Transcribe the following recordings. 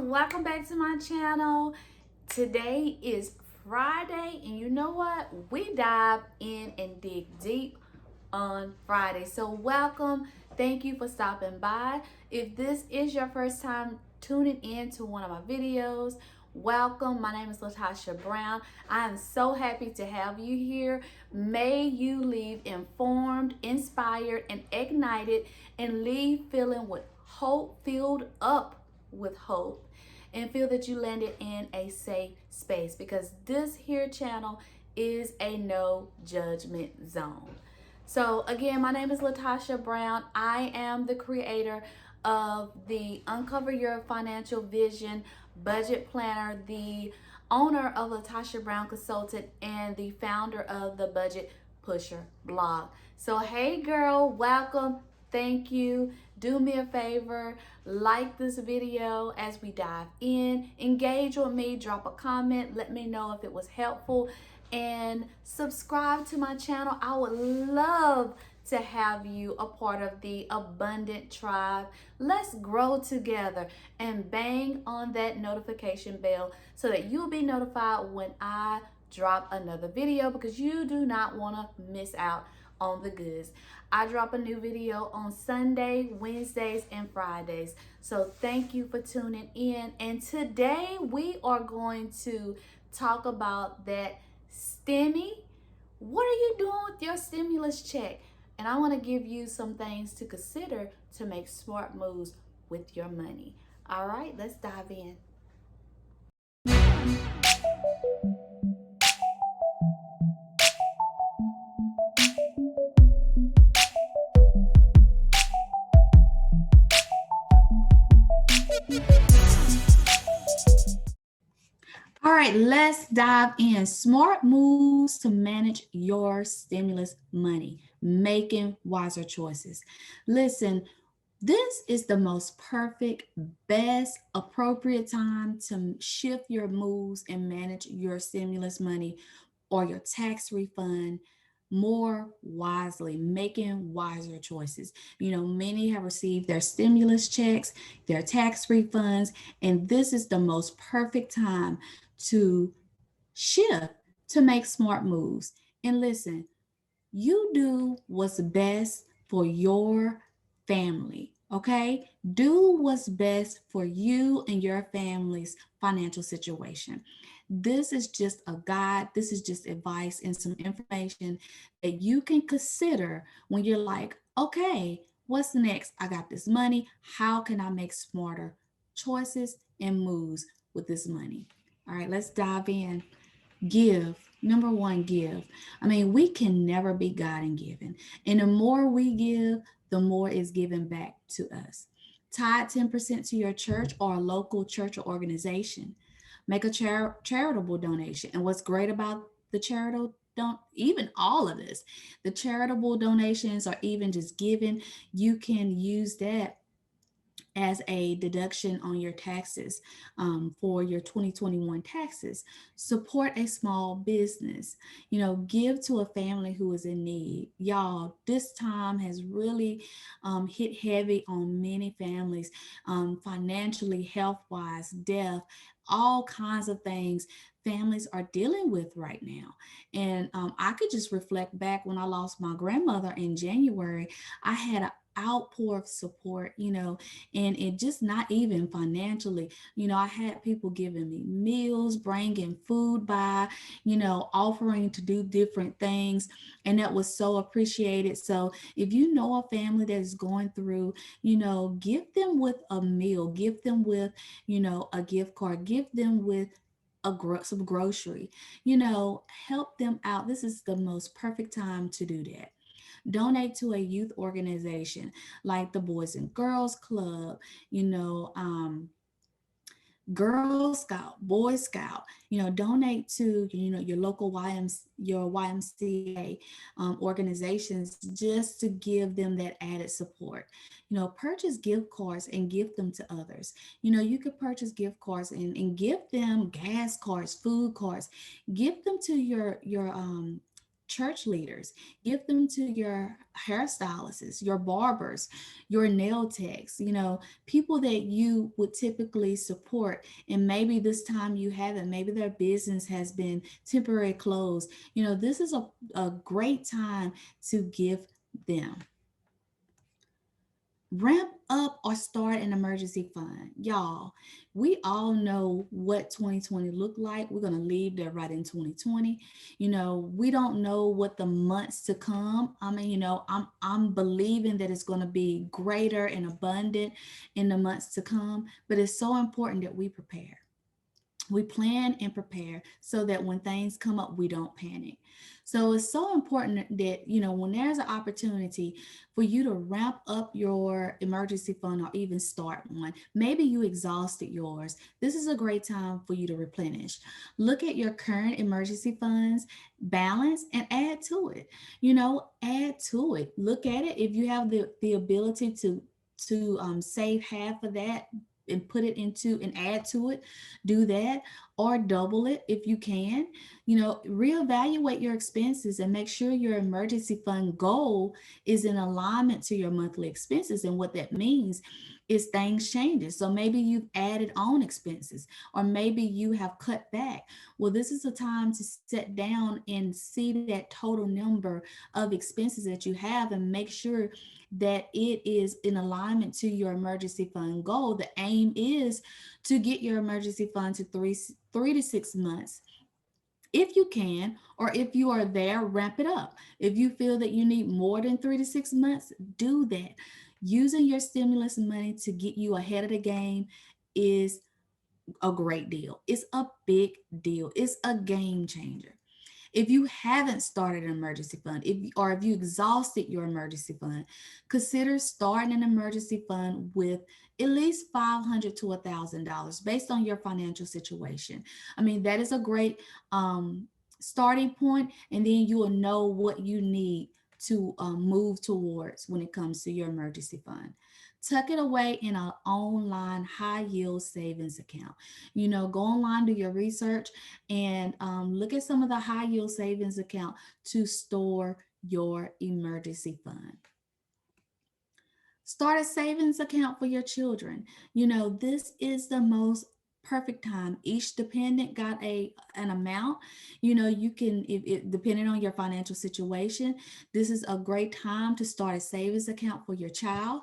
welcome back to my channel. Today is Friday, and you know what? We dive in and dig deep on Friday. So welcome. Thank you for stopping by. If this is your first time tuning in to one of my videos, welcome. My name is Latasha Brown. I am so happy to have you here. May you leave informed, inspired, and ignited, and leave feeling with hope, filled up with hope, and feel that you landed in a safe space, because this here channel is a no judgment zone. So again, my name is Latasha Brown. I am the creator of the Uncover Your Financial Vision budget planner, the owner of Latasha Brown Consultant, and the founder of the Budget Pusher blog. So hey girl, welcome. Thank you. Do me a favor, like this video as we dive in, engage with me, drop a comment, let me know if it was helpful, and subscribe to my channel. I would love to have you a part of the Abundant Tribe. Let's grow together, and bang on that notification bell so that you'll be notified when I drop another video, because you do not want to miss out on the goods. I drop a new video on Sunday, Wednesdays, and Fridays. So thank you for tuning in. And today we are going to talk about that stimmy. What are you doing with your stimulus check? And I want to give you some things to consider to make smart moves with your money. All right, let's dive in. All right, let's dive in. Smart moves to manage your stimulus money, making wiser choices. Listen, this is the most perfect, best, appropriate time to shift your moves and manage your stimulus money or your tax refund more wisely, making wiser choices. You know, many have received their stimulus checks, their tax refunds, and this is the most perfect time to shift, to make smart moves. And listen, you do what's best for your family, okay? Do what's best for you and your family's financial situation. This is just a guide, this is just advice and some information that you can consider when you're like, okay, what's next? I got this money. How can I make smarter choices and moves with this money? All right, let's dive in. Give. Number one, give. I mean, we can never be God in giving. And the more we give, the more is given back to us. Tithe 10% to your church or a local church or organization. Make a charitable donation. And what's great about the charitable, don't even all of this, the charitable donations or even just giving, you can use that as a deduction on your taxes for your 2021 taxes. Support a small business. You know, give to a family who is in need. Y'all, this time has really hit heavy on many families, financially, health wise, death, all kinds of things families are dealing with right now. And I could just reflect back when I lost my grandmother in January. I had an outpour of support, you know, and it just not even financially. You know, I had people giving me meals, bringing food by, you know, offering to do different things, and that was so appreciated. So if you know a family that is going through, you know, give them with a meal, give them with, you know, a gift card, give them with some grocery, you know, help them out. This is the most perfect time to do that. Donate to a youth organization like the Boys and Girls Club, you know, Girl Scout, Boy Scout, you know, donate to, you know, your local your YMCA organizations, just to give them that added support. You know, purchase gift cards and give them to others. You know, you could purchase gift cards and give them gas cards, food cards, give them to your church leaders, give them to your hairstylists, your barbers, your nail techs, people that you would typically support. And maybe this time you haven't, maybe their business has been temporarily closed. This is a great time to give them. Ramp up or start an emergency fund. Y'all, we all know what 2020 looked like. We're going to leave there right in 2020. We don't know what the months to come. I mean, I'm believing that it's going to be greater and abundant in the months to come, but it's so important that we prepare. We plan and prepare so that when things come up, we don't panic. So it's so important that, when there's an opportunity for you to ramp up your emergency fund or even start one, maybe you exhausted yours. This is a great time for you to replenish. Look at your current emergency funds balance and add to it. Add to it. Look at it. If you have the ability to save half of that and put it into and add to it, do that, or double it if you can. Reevaluate your expenses and make sure your emergency fund goal is in alignment to your monthly expenses. And what that means is things changes. So maybe you've added on expenses, or maybe you have cut back. Well, this is a time to sit down and see that total number of expenses that you have and make sure that it is in alignment to your emergency fund goal. The aim is to get your emergency fund to 3 to 6 months if you can, or if you are there, ramp it up. If you feel that you need more than 3 to 6 months, do that. Using your stimulus money to get you ahead of the game is a great deal. It's a big deal. It's a game changer. If you haven't started an emergency fund, if you exhausted your emergency fund, consider starting an emergency fund with at least $500 to $1,000 based on your financial situation. I mean, that is a great starting point, and then you will know what you need to move towards when it comes to your emergency fund. Tuck it away in an online high yield savings account. Go online, do your research, and look at some of the high yield savings account to store your emergency fund. Start a savings account for your children. This is the most perfect time. Each dependent got an amount. You can, if depending on your financial situation, this is a great time to start a savings account for your child.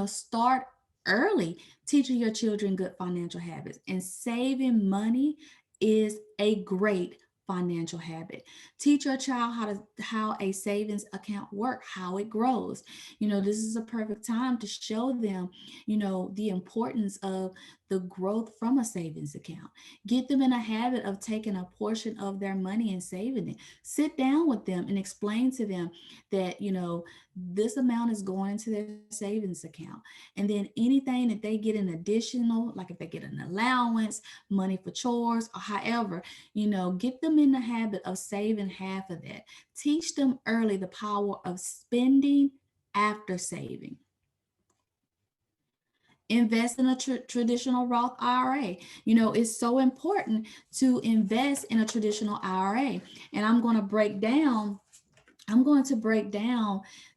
Start early teaching your children good financial habits, and saving money is a great financial habit. Teach your child how a savings account works, how it grows. This is a perfect time to show them, the importance of the growth from a savings account. Get them in a habit of taking a portion of their money and saving it. Sit down with them and explain to them that, this amount is going into their savings account. And then anything that they get an additional, like if they get an allowance, money for chores, or however, get them in the habit of saving half of that. Teach them early the power of spending after saving. Invest in a traditional Roth IRA. It's so important to invest in a traditional IRA. And I'm going to break down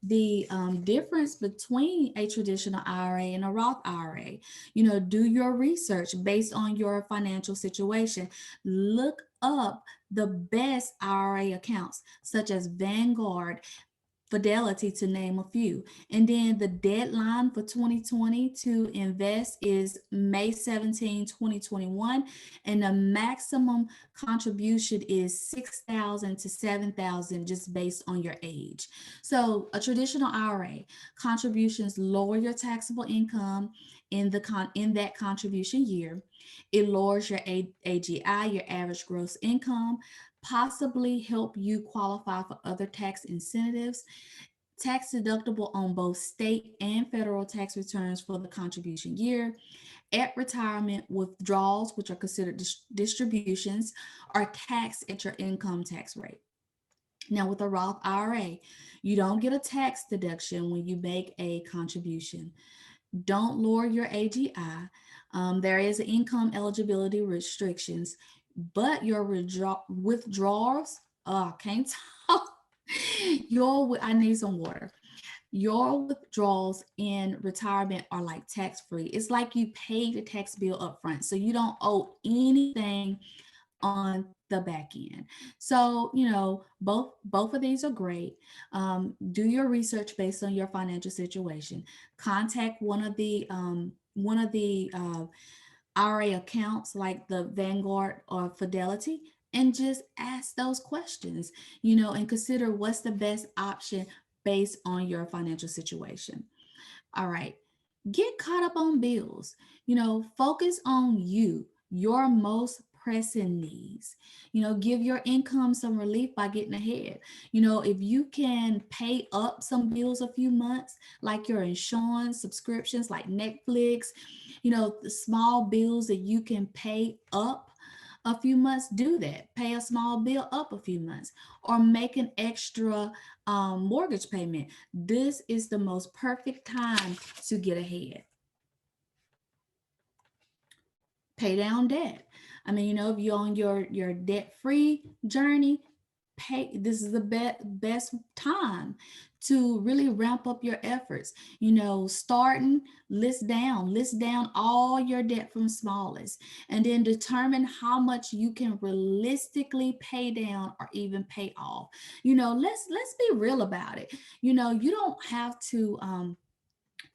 the difference between a traditional IRA and a Roth IRA. Do your research based on your financial situation. Look up the best IRA accounts, such as Vanguard, Fidelity, to name a few. And then the deadline for 2020 to invest is May 17, 2021. And the maximum contribution is 6,000 to 7,000 just based on your age. So a traditional IRA contributions lower your taxable income in that contribution year. It lowers your AGI, your average gross income, possibly help you qualify for other tax incentives, tax deductible on both state and federal tax returns for the contribution year. At retirement, withdrawals, which are considered distributions, are taxed at your income tax rate. Now, with a Roth IRA, you don't get a tax deduction when you make a contribution. Don't lower your AGI. There is income eligibility restrictions, but your withdrawals, can't talk. I need some water. Your withdrawals in retirement are like tax free. It's like you paid the tax bill up front, so you don't owe anything on the back end. So, both of these are great. Do your research based on your financial situation. Contact one of the IRA accounts like the Vanguard or Fidelity, and just ask those questions, and consider what's the best option based on your financial situation. All right. Get caught up on bills. Focus on your most pressing needs. Give your income some relief by getting ahead. If you can pay up some bills a few months, like your insurance, subscriptions like Netflix, the small bills that you can pay up a few months, do that. Pay a small bill up a few months, or make an extra mortgage payment. This is the most perfect time to get ahead. Pay down debt. I mean, if you're on your debt-free journey, this is the best time to really ramp up your efforts. Starting, list down all your debt from smallest, and then determine how much you can realistically pay down or even pay off. Let's be real about it. You don't have to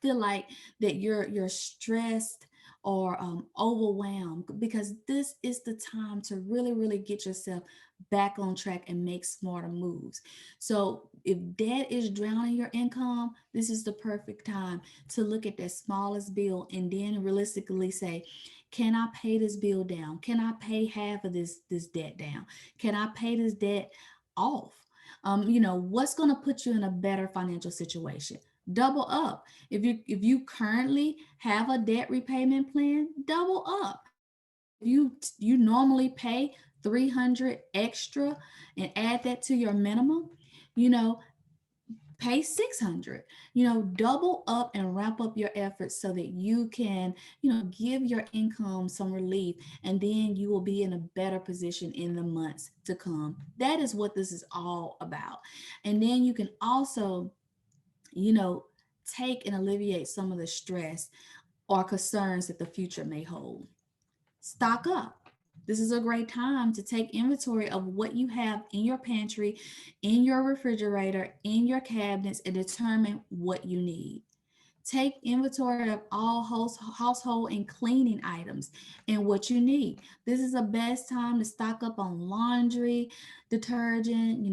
feel like that you're stressed or overwhelmed, because this is the time to really get yourself back on track and make smarter moves. So if debt is drowning your income, this is the perfect time to look at that smallest bill and then realistically say, can I pay this bill down? Can I pay half of this debt down? Can I pay this debt off? What's going to put you in a better financial situation? Double up. If you currently have a debt repayment plan, double up. If you normally pay 300 extra and add that to your minimum, you know, pay 600. Double up and ramp up your efforts so that you can, give your income some relief, and then you will be in a better position in the months to come. That is what this is all about. And then you can also, you know, take and alleviate some of the stress or concerns that the future may hold. Stock up. This is a great time to take inventory of what you have in your pantry, in your refrigerator, in your cabinets, and determine what you need. Take inventory of all household and cleaning items and what you need. This is the best time to stock up on laundry, detergent,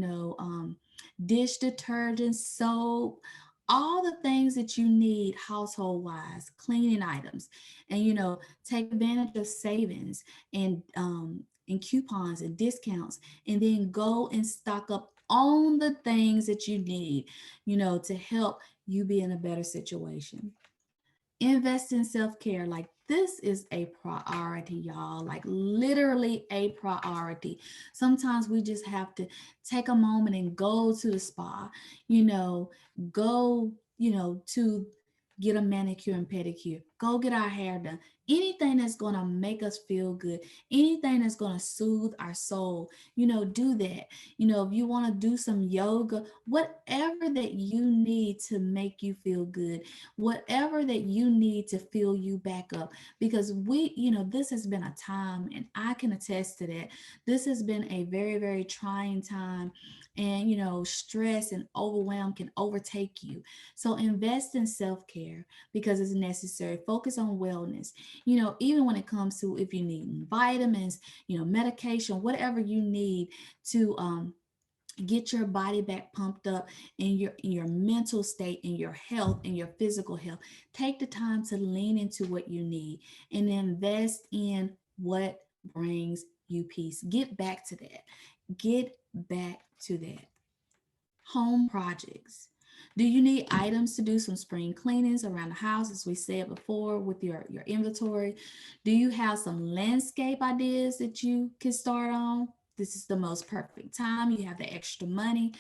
dish detergent, soap, all the things that you need household wise, cleaning items. And, take advantage of savings and coupons and discounts, and then go and stock up on the things that you need, to help you be in a better situation. Invest in self-care. Like, this is a priority, y'all. Like, literally a priority. Sometimes we just have to take a moment and go to the spa, you know go to get a manicure and pedicure, go get our hair done. Anything that's going to make us feel good, anything that's going to soothe our soul, do that. If you want to do some yoga, whatever that you need to make you feel good, whatever that you need to fill you back up. Because this has been a time, and I can attest to that. This has been a very, very trying time, and stress and overwhelm can overtake you. So invest in self-care because it's necessary. Focus on wellness. Even when it comes to, if you need vitamins, medication, whatever you need to get your body back pumped up in your mental state, in your health, in your physical health. Take the time to lean into what you need and invest in what brings you peace. Get back to that. Get back to that. Home projects. Do you need items to do some spring cleanings around the house, as we said before, with your inventory? Do you have some landscape ideas that you can start on? This is the most perfect time. You have the extra money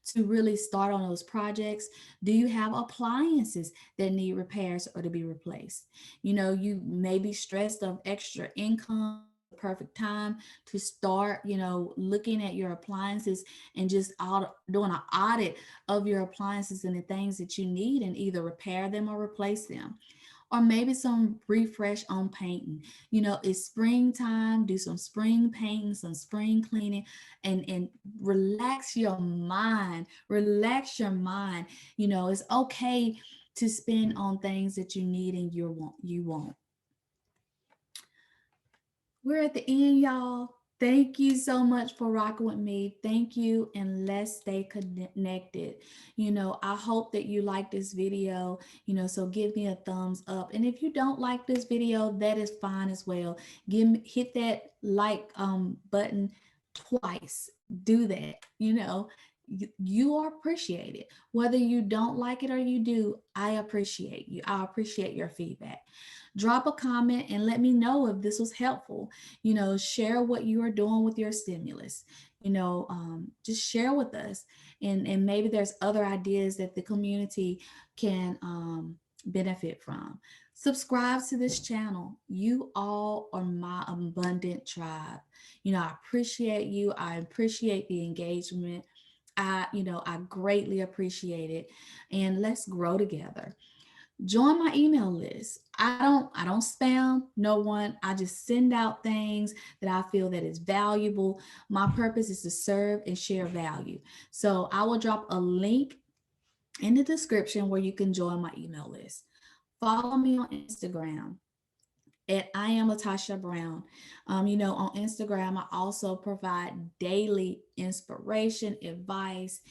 to really start on those projects. Do you have appliances that need repairs or to be replaced? You may be stressed of extra income, perfect time to start, looking at your appliances and just doing an audit of your appliances and the things that you need and either repair them or replace them. Or maybe some refresh on painting. It's springtime, do some spring painting, some spring cleaning, and relax your mind. Relax your mind. It's okay to spend on things that you need and you want. We're at the end, y'all. Thank you so much for rocking with me. Thank you, and let's stay connected. I hope that you like this video, so give me a thumbs up. And if you don't like this video, that is fine as well. Hit that like button twice. Do that. You are appreciated. Whether you don't like it or you do, I appreciate you. I appreciate your feedback. Drop a comment and let me know if this was helpful. Share what you are doing with your stimulus. Just share with us, and maybe there's other ideas that the community can benefit from. Subscribe to this channel. You all are my abundant tribe. I appreciate you. I appreciate the engagement. I greatly appreciate it. And let's grow together. Join my email list. I don't spam no one. I just send out things that I feel that is valuable. My purpose is to serve and share value. So I will drop a link in the description where you can join my email list. Follow me on Instagram at I am Latasha Brown. On Instagram, I also provide daily inspiration, advice,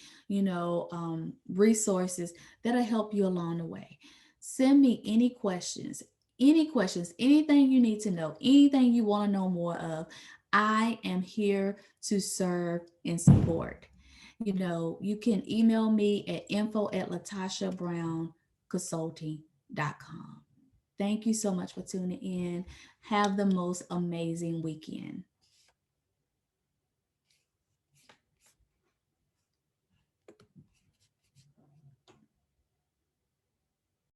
resources that'll help you along the way. Send me any questions, anything you need to know, anything you want to know more of. I am here to serve and support. You can email me at info@latashabrownconsulting.com. Thank you so much for tuning in. Have the most amazing weekend.